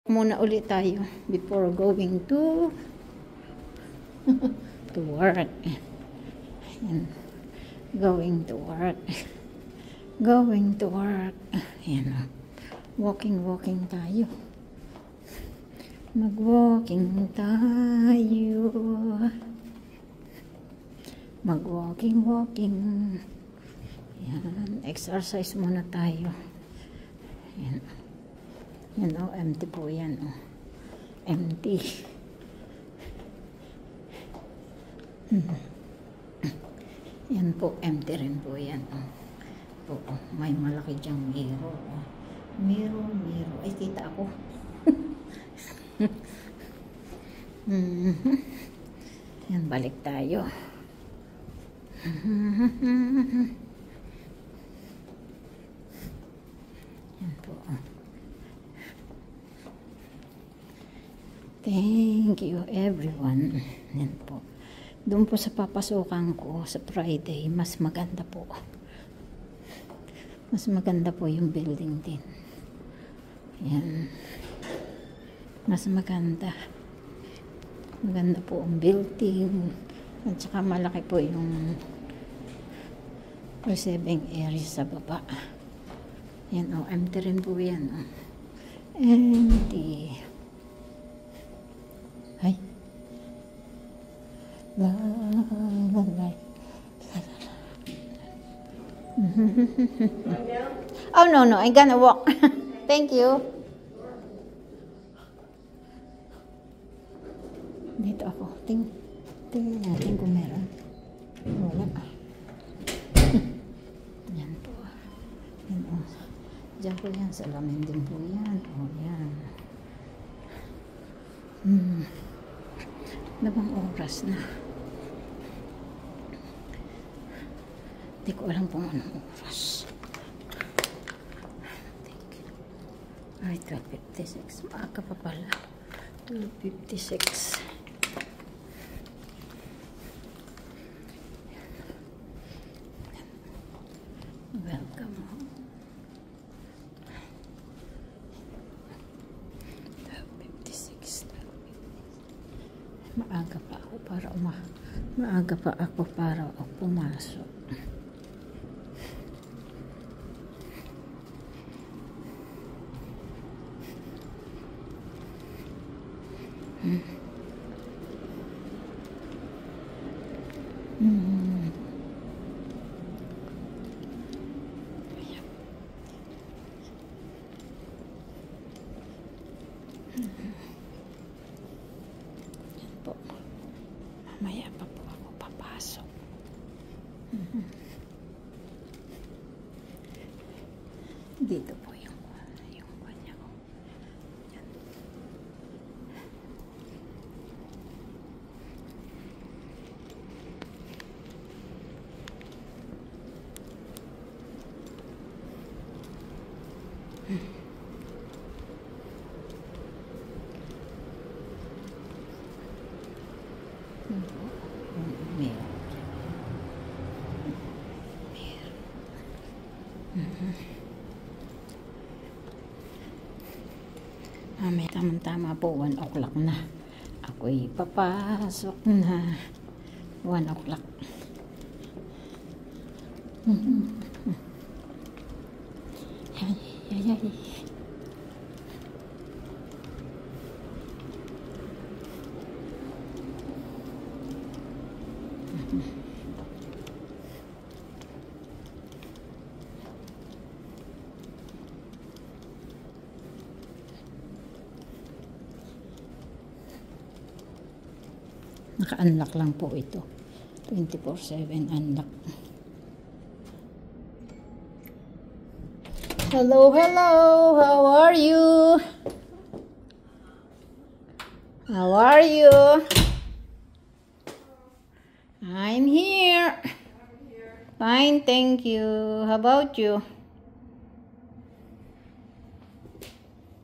Muna ulit tayo before going to work. Ayan. Going to work. Going to work. Ayan. Walking tayo. Mag-walking tayo. Mag-walking. Ayan. Exercise muna tayo. Ayan. Yan o, empty po yan o. Empty. Yan po, empty rin po yan o. Oo, may malaki dyang mirror o. Mirror. Ay, kita ako. Yan, balik tayo. Yan po o. Thank you everyone. Yan po. Doon po sa papasukan ko sa Friday, mas maganda po. Mas maganda po yung building din. Yan. Mas maganda. Maganda po ang building. At saka malaki po yung receiving area sa baba. Yan o. Empty rin po yan o. Empty. Ay. Oh no, I'm gonna walk. Thank you. Dito ako. Tingnan natin kung meron. Wala. Yan po. Yan o. Diyan po yan. Salamin din po yan. O yan. Labang oras na. Hindi ko alam kung anong oras. Ay, 12:56. Maaga pa pala. 12:56. Welcome home. 12:56. Maaga pa ako para pumasok. Mamaya pa po ako papasok. Dito po yung kanya ko. Yan. May tama po 1 o'clock na. Ako'y papasok na. 1 o'clock. Ay. Naka-unlock lang po ito. 24/7 unlock. Hello. How are you? I'm here. Fine, thank you. How about you?